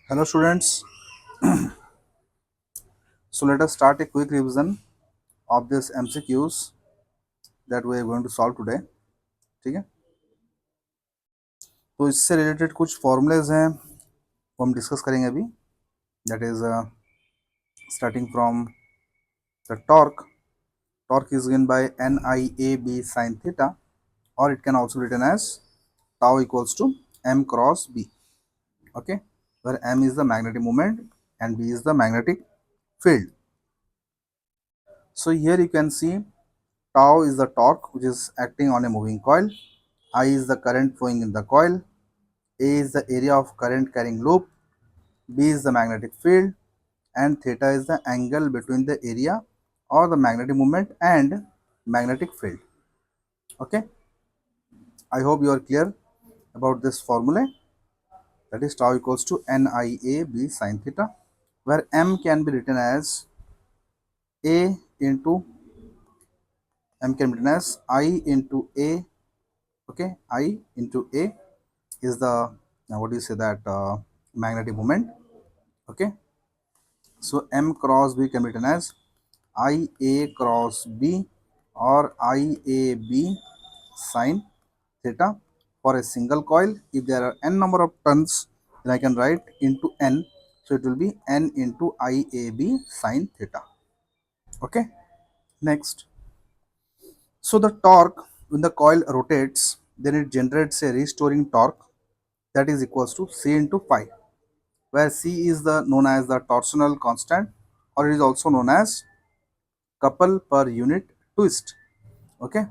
Hello students, so let us start a quick revision of this MCQs that we are going to solve today. ठीक है, तो इससे related कुछ formulas हैं वो हम डिस्कस करेंगे अभी. That is starting from the torque. Torque is given by NIAB sin theta, or it can also written as tau equals to m cross b. Okay, where m is the magnetic moment and b is the magnetic field. So here you can see tau is the torque which is acting on a moving coil. I is the current flowing in the coil. A is the area of current carrying loop. B is the magnetic field, and theta is the angle between the area or the magnetic moment and magnetic field. Okay, I hope you are clear about this formula. That is tau equals to NIAB sin theta, where m can be written as A into I into A. Okay, I into A is the what do you say that magnetic moment. Okay, so m cross b can be written as IA cross b or IAB sin theta for a single coil. If there are n number of turns, then I can write into n, so it will be n into IAB sin theta. Okay, next. So the torque when the coil rotates, then it generates a restoring torque that is equals to C into phi, where C is the known as the torsional constant, or it is also known as couple per unit twist. Okay,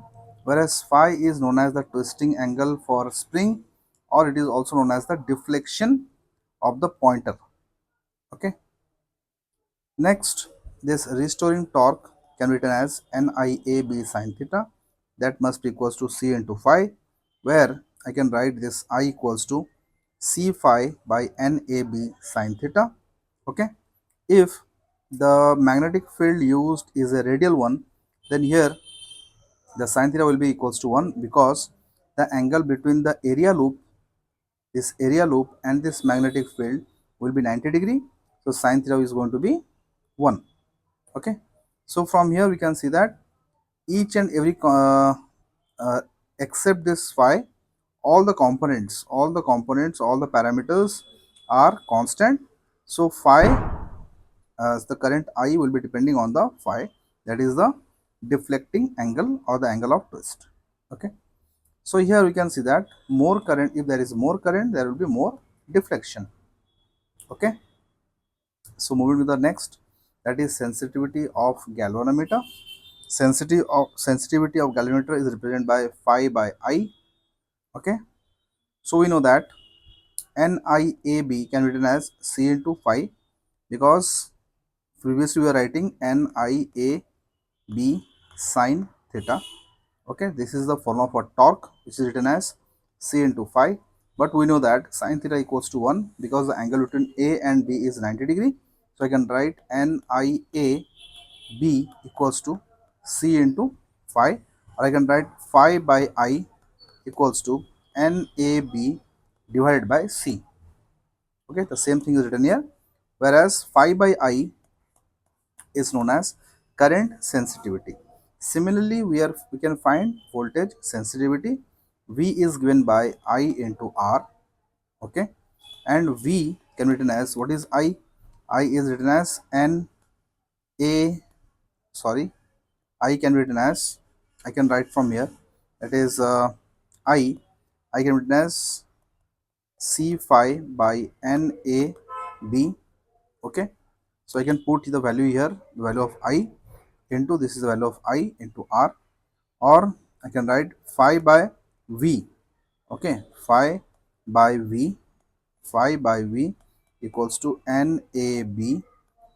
whereas phi is known as the twisting angle for spring, or it is also known as the deflection of the pointer. Okay, next, this restoring torque can be written as NIAB sin theta, that must be equals to C into phi, where I can write this I equals to C phi by NAB sin theta. Okay, if the magnetic field used is a radial one, then here the sin theta will be equals to 1, because the angle between the area loop, this area loop, and this magnetic field will be 90 degree. So sin theta is going to be 1. Okay, so from here we can see that each and every uh, except this phi, all the components, all the parameters are constant. So phi, the current I will be depending on the phi, that is the deflecting angle or the angle of twist. Okay, so here we can see that more current, if there is more current, there will be more deflection. Okay, so moving to the next, that is sensitivity of galvanometer. Sensitivity of galvanometer is represented by phi by I. Okay, so we know that NIAB can be written as C into phi, because previously we are writing NIAB sin theta. Okay, this is the formula for torque, which is written as C into phi, but we know that sin theta equals to 1, because the angle between A and B is 90 degree. So I can write NIAB equals to C into phi, or I can write phi by I equals to NAB divided by C. Okay, the same thing is written here, whereas phi by I is known as current sensitivity. Similarly, we can find voltage sensitivity. V is given by I into R. Okay, and V can be written as, what is I? I is written as N A, sorry, I can be written as, I can write from here, that is I can be written as C phi by NAB. Okay, so I can put the value here, the value of I into, this is the value of I into R, or I can write phi by V. Okay, phi by V equals to NAB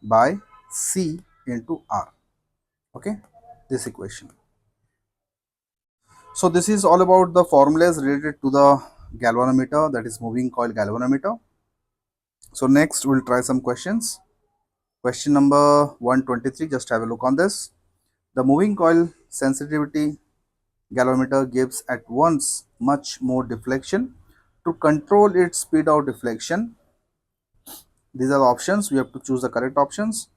by C into R. Okay, this equation. So this is all about the formulas related to the galvanometer, that is moving coil galvanometer. So next we'll try some questions. Question number 123, just have a look on this. The moving coil sensitivity galvanometer gives at once much more deflection. To control its speed of deflection, These are the options. We have to choose the correct options.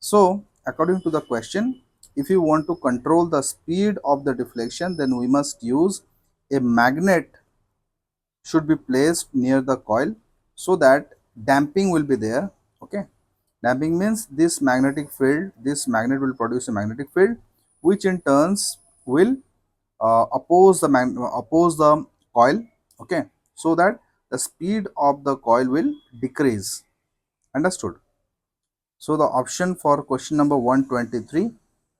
So according to the question, if you want to control the speed of the deflection, then we must use a magnet should be placed near the coil so that damping will be there. Okay, damping means this magnetic field, this magnet will produce a magnetic field which in turns will oppose the coil. Okay, so that the speed of the coil will decrease. Understood? So the option for question number 123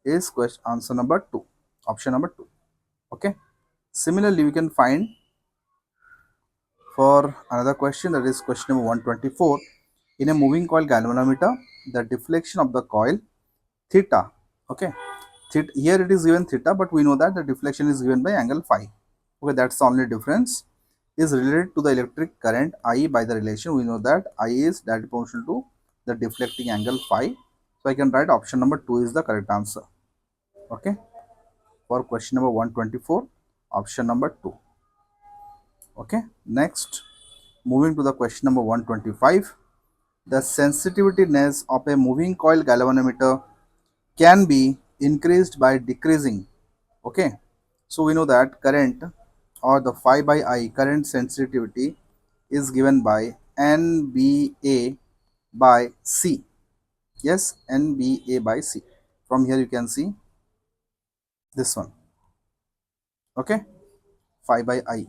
is question answer number 2, option number 2. Okay, similarly we can find for another question, that is question number 124. In a moving coil galvanometer, the deflection of the coil theta, okay, theta, here it is given theta, but we know that the deflection is given by angle phi. Okay, that's the only difference, is related to the electric current I by the relation. We know that I is directly proportional to the deflecting angle phi. So I can write option number 2 is the correct answer. Okay, for question number 124, option number 2. Okay, next, moving to the question number 125. The sensitiveness of a moving coil galvanometer can be increased by decreasing. Okay, so we know that current or the phi by I, current sensitivity, is given by NBA by C. Yes, NBA by C. From here you can see this one. Okay, phi by I.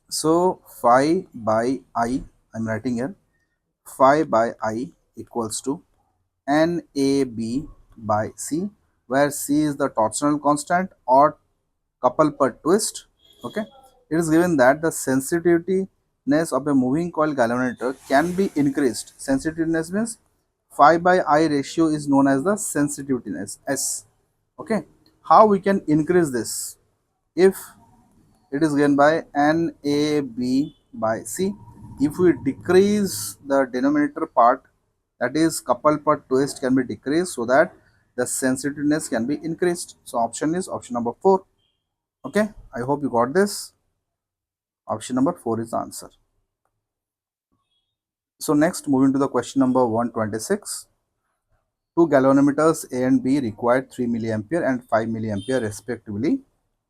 So phi by I, I'm writing here, phi by I equals to NAB by C, where C is the torsional constant or couple per twist. Okay, it is given that the sensitiveness of a moving coil galvanometer can be increased. Sensitiveness means phi by I ratio is known as the sensitiveness S. Okay, how we can increase this? If it is given by NAB by C, if we decrease the denominator part, that is couple per twist can be decreased so that the sensitiveness can be increased. So option is option number 4. Okay, I hope you got this. Option number 4 is the answer. So next, moving to the question number 126. Two galvanometers A and B required 3 milliampere and 5 milliampere respectively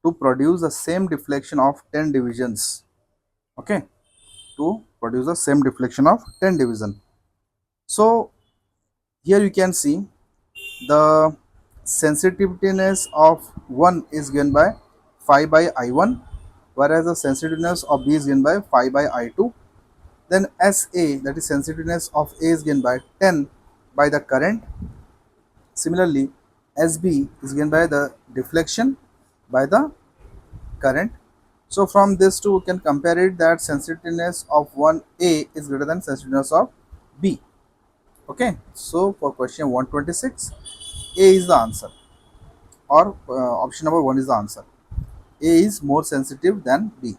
to produce the same deflection of 10 divisions. Okay, to produce the same deflection of 10 division. So here you can see the sensitiveness of one is given by phi by I1, whereas the sensitiveness of B is given by phi by I2. Then SA, that is sensitiveness of A, is given by 10 by the current. Similarly, SB is given by the deflection by the current. So from this two, we can compare it that sensitiveness of one A is greater than sensitiveness of B. Okay, so for question 126, A is the answer, or option number 1 is the answer. A is more sensitive than B.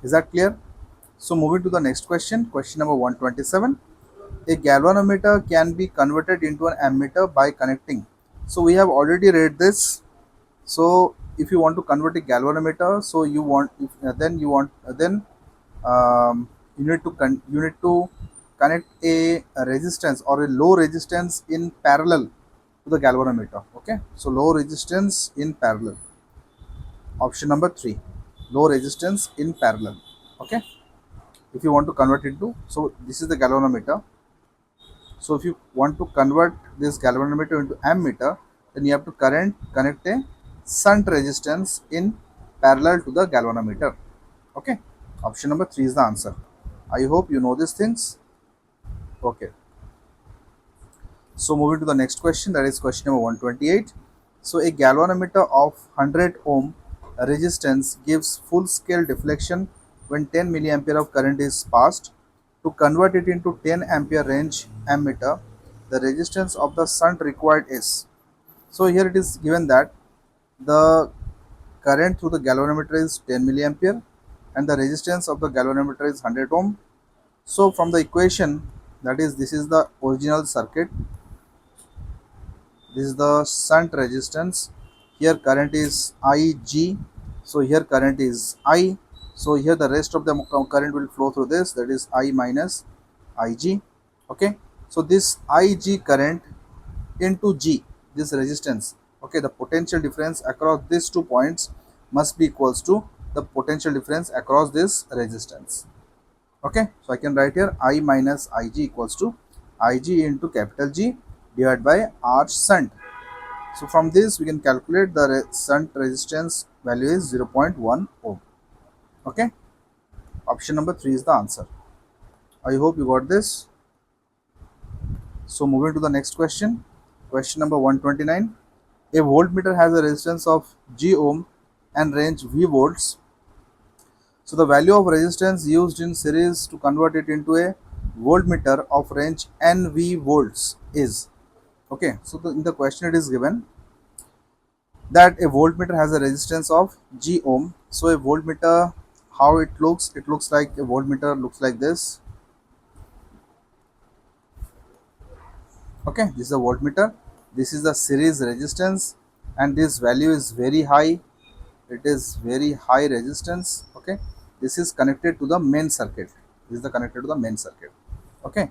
Is that clear? So moving to the next question, question number 127. A galvanometer can be converted into an ammeter by connecting. So we have already read this. So if you want to convert a galvanometer, so you want, if, then you want, then you need to connect a resistance or a low resistance in parallel to the galvanometer. Okay, so low resistance in parallel. Option number 3, low resistance in parallel. Okay, if you want to convert it to, so this is the galvanometer. So if you want to convert this galvanometer into ammeter, then you have to connect a shunt resistance in parallel to the galvanometer. Okay, option number 3 is the answer. I hope you know these things. Okay, so moving to the next question, that is question number 128. So a galvanometer of 100 ohm resistance gives full scale deflection when 10 milliampere of current is passed. To convert it into 10 ampere range ammeter, the resistance of the shunt required is. So here it is given that the current through the galvanometer is 10 milliampere and the resistance of the galvanometer is 100 ohm. So from the equation, that is, this is the original circuit, this is the shunt resistance, here current is Ig, so here current is I, So here the rest of the current will flow through this, that is I minus Ig. Okay, so this Ig current into G, this resistance, okay, the potential difference across these 2 points must be equals to the potential difference across this resistance. Okay, so I can write here I minus Ig equals to Ig into capital G divided by R shunt. So from this we can calculate the shunt resistance value is 0.1 ohm. Okay, option number 3 is the answer. I hope you got this. So moving to the next question. Question number 129. A voltmeter has a resistance of G ohm and range V volts. So the value of resistance used in series to convert it into a voltmeter of range NV volts is. Okay, so in the question it is given that a voltmeter has a resistance of G ohm. So a voltmeter, how it looks like a voltmeter looks like this. Okay, this is a voltmeter, this is the series resistance, and this value is very high, it is very high resistance. Okay, this is connected to the main circuit, this is the connected to the main circuit. Okay,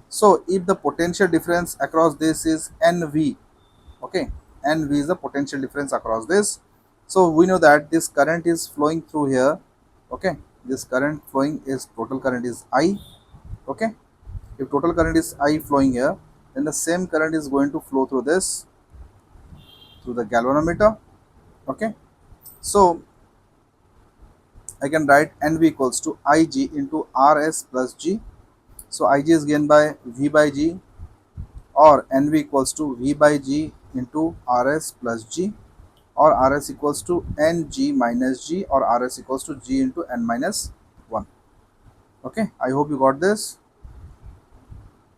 so if the potential difference across this is NV, okay, NV is the potential difference across this, so we know that this current is flowing through here. Okay, this current flowing is total current is I. Okay, if total current is I flowing here, then the same current is going to flow through this, through the galvanometer. Okay, so I can write NV equals to Ig into Rs plus G. So Ig is given by V by G, or NV equals to V by G into Rs plus G, or Rs equals to Ng minus G, or Rs equals to G into N minus 1. Okay, I hope you got this.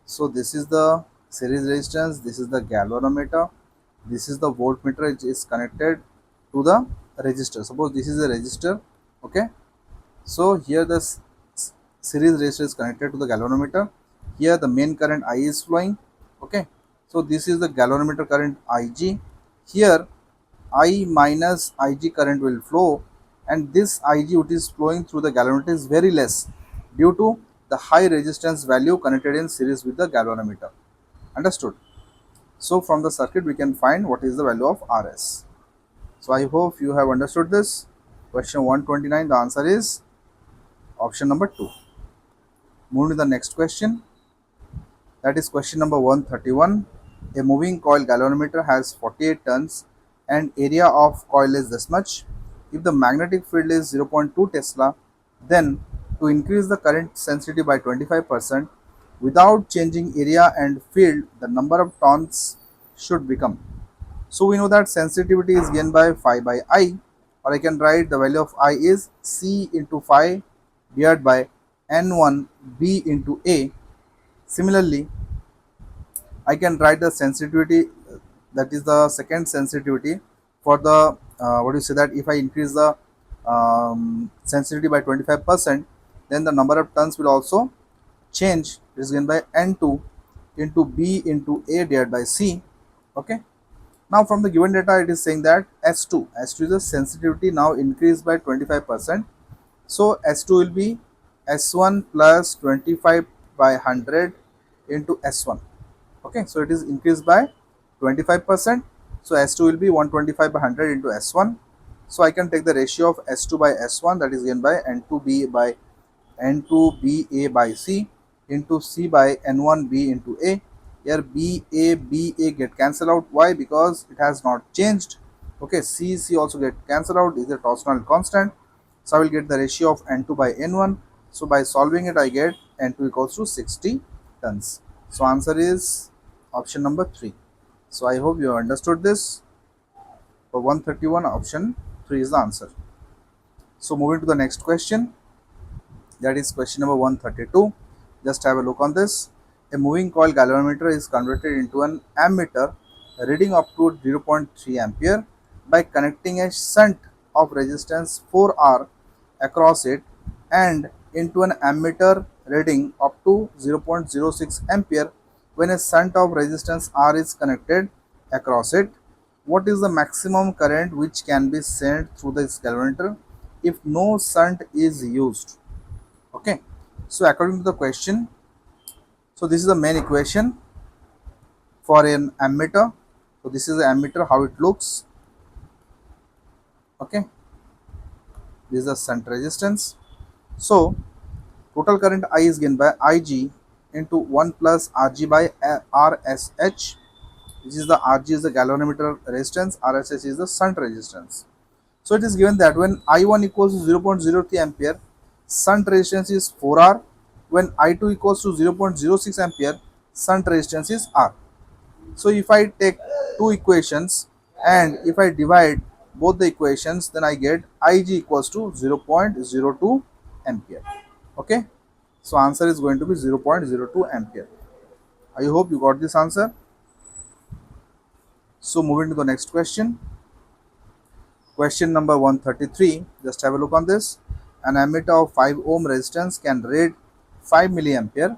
So this is the series resistance, this is the galvanometer, this is the voltmeter which is connected to the resistor. Suppose this is a resistor. Okay, so here the series resistor is connected to the galvanometer. Here the main current I is flowing. Okay, so this is the galvanometer current Ig. Here I minus Ig current will flow, and this Ig which is flowing through the galvanometer is very less due to the high resistance value connected in series with the galvanometer. Understood? So from the circuit we can find what is the value of Rs. So I hope you have understood this. Question 129, the answer is option number 2. Moving to the next question, that is question number 131. A moving coil galvanometer has 48 turns and area of coil is this much. If the magnetic field is 0.2 Tesla, then to increase the current sensitivity by 25% without changing area and field, the number of turns should become. So we know that sensitivity is given by phi by I, or I can write the value of I is C into phi divided by N1 B into A. Similarly, I can write the sensitivity, that is the second sensitivity for the what do you say, that if I increase the sensitivity by 25%, then the number of turns will also change. It is given by N2 into B into A divided by C. Okay. Now from the given data it is saying that S2 is the sensitivity now increased by 25%. So S2 will be S1 plus 25 by 100 into S1. Okay, so it is increased by 25%. So S2 will be 125 by 100 into S1. So I can take the ratio of S2 by S1, that is given by N2B by N2BA by C into C by N1B into A. Here BA get cancelled out. Why? Because it has not changed. Okay, C also get cancelled out. Is a torsional constant. So I will get the ratio of N2 by N1. So by solving it, I get N2 equals to 60 tons. So answer is option number 3. So I hope you have understood this. For 131, option 3 is the answer. So moving to the next question, that is question number 132. Just have a look on this. A moving coil galvanometer is converted into an ammeter reading up to 0.3 ampere by connecting a shunt of resistance 4R across it and into an ammeter reading up to 0.06 ampere when a shunt of resistance R is connected across it. What is the maximum current which can be sent through this galvanometer if no shunt is used. Okay, so according to the question, so this is the main equation for an ammeter. So this is the ammeter, how it looks. Okay, this is the shunt resistance. So total current I is given by Ig into 1 plus Rg by Rsh, which is the Rg is the galvanometer resistance, Rsh is the shunt resistance. So it is given that when I1 equals to 0.03 ampere, shunt resistance is 4R. When I2 equals to 0.06 ampere, shunt resistance is R. So if I take two equations and if I divide both the equations, then I get Ig equals to 0.02 ampere. Okay, so answer is going to be 0.02 ampere. I hope you got this answer. So moving to the next question. Question number 133, just have a look on this. An ammeter of 5 ohm resistance can read 5 milliampere.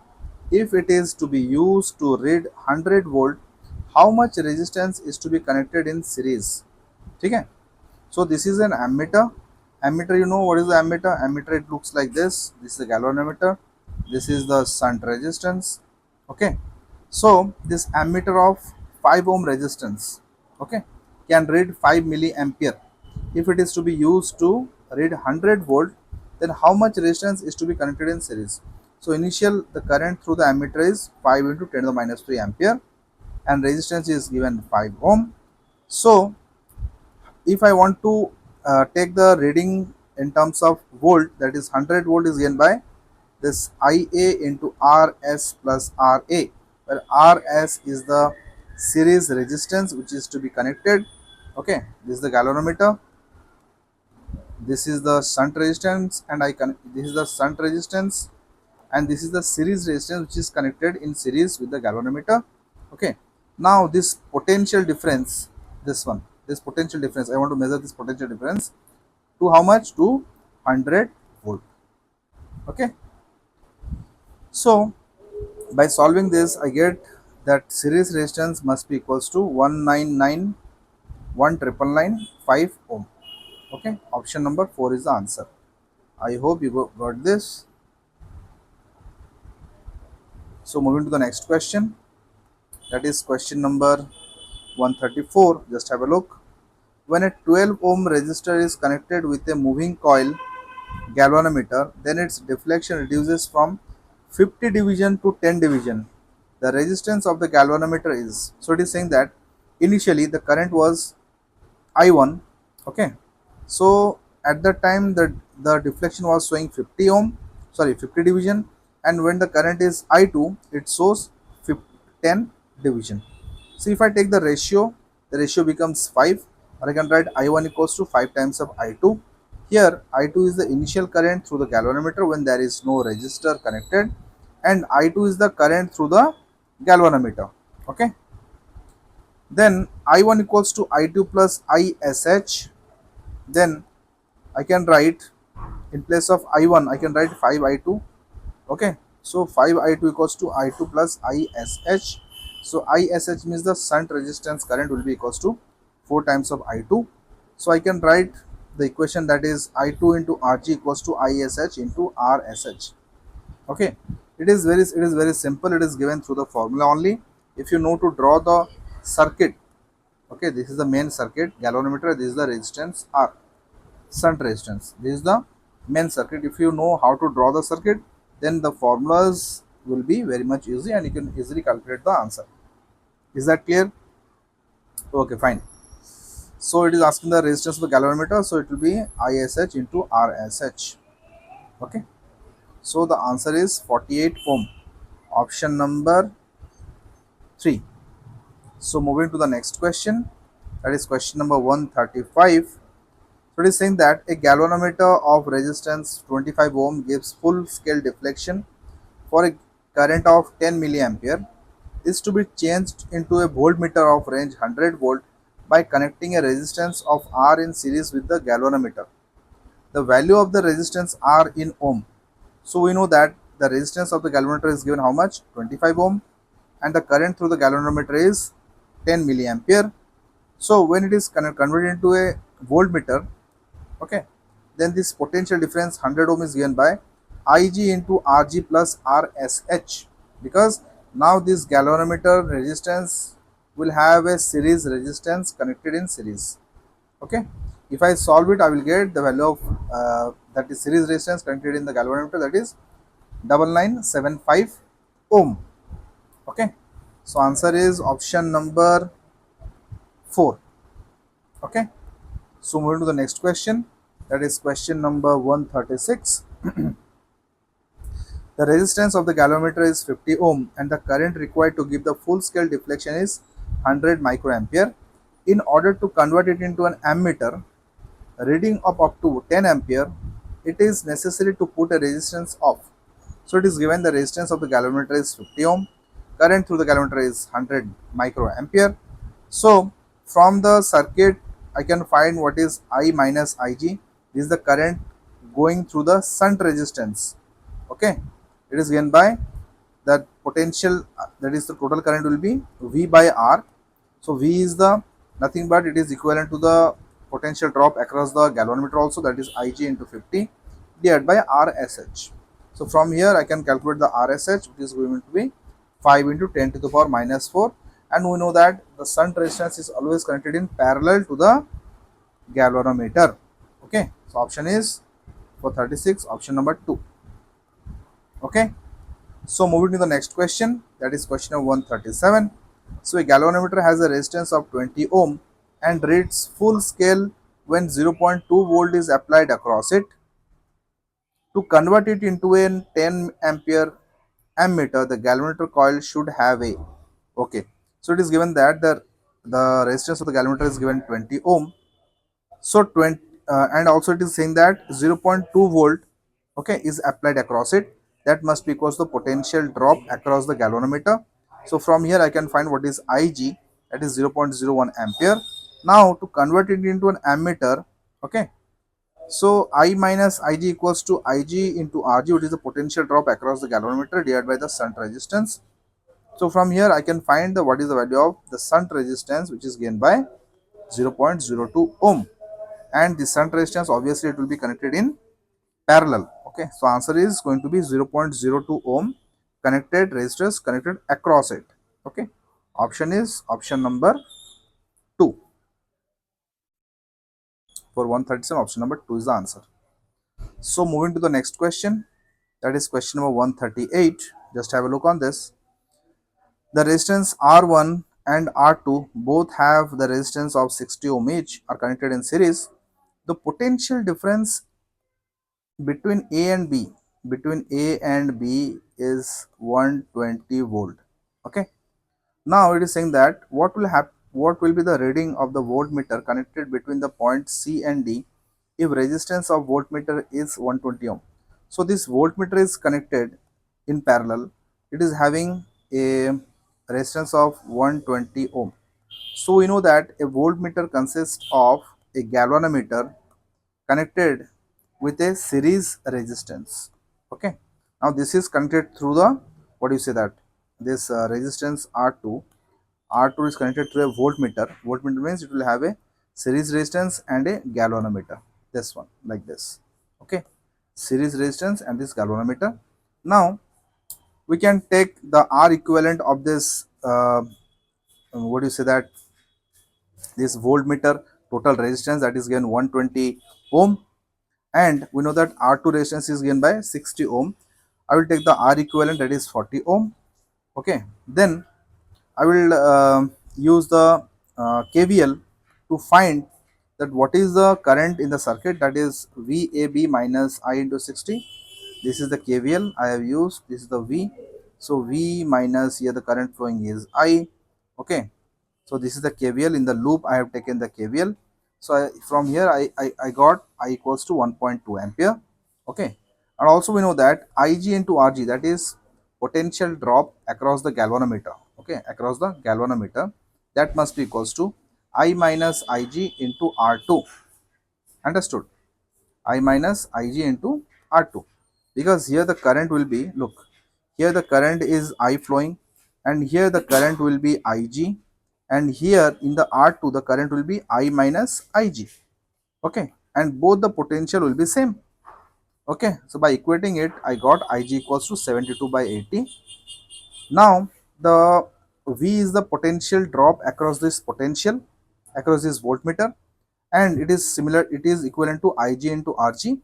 If it is to be used to read 100 volt, how much resistance is to be connected in series? Okay, so this is an ammeter. Ammeter, you know what is the ammeter? Ammeter, it looks like this. This is the galvanometer. This is the shunt resistance. Okay, so this ammeter of 5 ohm resistance, okay, can read 5 milliampere. If it is to be used to read 100 volt, then how much resistance is to be connected in series? So initial the current through the ammeter is 5 into 10 to the minus 3 ampere and resistance is given 5 ohm. So if I want to take the reading in terms of volt, that is 100 volt is given by this IA into RS plus RA, where RS is the series resistance which is to be connected. Okay, this is the galvanometer, this is the shunt resistance, and this is the shunt resistance, and this is the series resistance which is connected in series with the galvanometer. Okay, now this potential difference, this potential difference, I want to measure this potential difference to how much? To 100 volt. Okay, so by solving this, I get that series resistance must be equals to 199,199,995 ohm. Okay, option number 4 is the answer. I hope you got this. So moving to the next question, that is question number 134. Just have a look. When a 12 ohm resistor is connected with a moving coil galvanometer, then its deflection reduces from 50 division to 10 division. The resistance of the galvanometer is, so it is saying that initially the current was I1. Okay, so at that time the deflection was showing 50 ohm, sorry 50 division, and when the current is I2, it shows 10 division. So if I take the ratio becomes 5, or I can write I1 equals to 5 times of I2. Here I2 is the initial current through the galvanometer when there is no resistor connected, and I2 is the current through the galvanometer. Okay, then I1 equals to I2 plus ISH. Then I can write, in place of I1 I can write 5I2. Okay, so 5I2 equals to I2 plus ISH. So ISH means the shunt resistance current will be equals to 4 times of I2. So I can write the equation, that is I2 into Rg equals to ISH into RSH. Okay, it is very simple. It is given through the formula only. If you know to draw the circuit, okay, this is the main circuit galvanometer, this is the resistance R, shunt resistance, this is the main circuit. If you know how to draw the circuit, then the formulas will be very much easy and you can easily calculate the answer. Is that clear? Okay, fine. So it is asking the resistance of the galvanometer, so it will be ISH into RSH. Okay, so the answer is 48 ohm, option number 3. So moving to the next question, that is question number 135. So it is saying that a galvanometer of resistance 25 ohm gives full scale deflection for a current of 10 milliampere is to be changed into a voltmeter of range 100 volt by connecting a resistance of R in series with the galvanometer. The value of the resistance R in ohm. So we know that the resistance of the galvanometer is given how much? 25 ohm, and the current through the galvanometer is 10 milliampere. So when it is converted into a voltmeter, okay, then this potential difference 100 ohm is given by Ig into Rg plus Rsh, because now this galvanometer resistance will have a series resistance connected in series. Okay, if I solve it, I will get the value of that is series resistance connected in the galvanometer, that is 9975 ohm. Okay, so answer is option number 4. Okay, so moving to the next question, that is question number 136. The resistance of the galvanometer is 50 ohm and the current required to give the full scale deflection is 100 microampere. In order to convert it into an ammeter reading of up to 10 ampere, it is necessary to put a resistance of. So it is given the resistance of the galvanometer is 50 ohm, current through the galvanometer is 100 microampere. So from the circuit, I can find what is I minus Ig. This is the current going through the shunt resistance. Okay, it is given by that potential, that is the total current will be V by R. So V is the nothing but it is equivalent to the potential drop across the galvanometer also, that is Ig into 50 divided by RSH. So from here I can calculate the RSH, which is going to be 5 into 10 to the power minus 4, and we know that the shunt resistance is always connected in parallel to the galvanometer. Okay, so option is for 36 option number 2. Okay, so moving to the next question, that is question number 137. So a galvanometer has a resistance of 20 ohm and reads full scale when 0.2 volt is applied across it. To convert it into a 10 ampere ammeter, the galvanometer coil should have a. Okay, so it is given that the resistance of the galvanometer is given 20 ohm. So 20 and also it is saying that 0.2 volt, okay, is applied across it. That must be equals to potential drop across the galvanometer. So from here I can find what is Ig, that is 0.01 ampere. Now to convert it into an ammeter, okay, so I minus Ig equals to Ig into Rg, which is the potential drop across the galvanometer divided by the shunt resistance. So from here I can find the what is the value of the shunt resistance, which is gained by 0.02 ohm, and the shunt resistance obviously it will be connected in parallel. Okay, so answer is going to be 0.02 ohm connected resistors connected across it. Okay, option is option number 2. For 137, option number 2 is the answer. So moving to the next question, that is question number 138. Just have a look on this. The resistance R1 and R2 both have the resistance of 60 ohm each, are connected in series. The potential difference between A and B, is 120 volt. Okay, now it is saying that what will happen, what will be the reading of the voltmeter connected between the point C and D if resistance of voltmeter is 120 ohm. So this voltmeter is connected in parallel, it is having a resistance of 120 ohm. So we know that a voltmeter consists of a galvanometer connected with a series resistance. Okay, now this is connected through the, what do you say, that this resistance R2 is connected through a voltmeter. Voltmeter means it will have a series resistance and a galvanometer, this one like this. Okay, series resistance and this galvanometer. Now we can take the R equivalent of this what do you say, that this voltmeter total resistance, that is given 120 ohm, and we know that R2 resistance is given by 60 ohm. I will take the R equivalent, that is 40 ohm. Okay, then I will use the KVL to find that what is the current in the circuit, that is VAB minus I into 60. This is the KVL I have used, this is the V. So V minus, here the current flowing is I. Okay, so this is the KVL, in the loop I have taken the KVL. So from here I got I equals to 1.2 ampere. Okay, and also we know that Ig into Rg, that is potential drop across the galvanometer. Okay, across the galvanometer, that must be equals to I minus Ig into R2. Understood? I minus Ig into R2, because here the current will be, look, here the current is I flowing, and here the current will be Ig, and here in the R2 the current will be I minus Ig. Okay, and both the potential will be same. Okay, so by equating it, I got Ig equals to 72 by 80. Now the V is the potential drop across this potential, across this voltmeter, and it is similar, it is equivalent to Ig into Rg.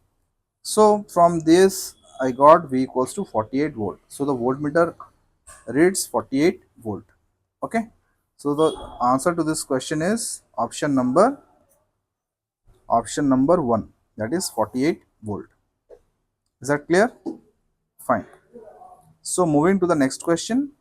So from this I got V equals to 48 volt. So the voltmeter reads 48 volt. Okay, so the answer to this question is option number 1, that is 48 volt. Is that clear? Fine. So moving to the next question.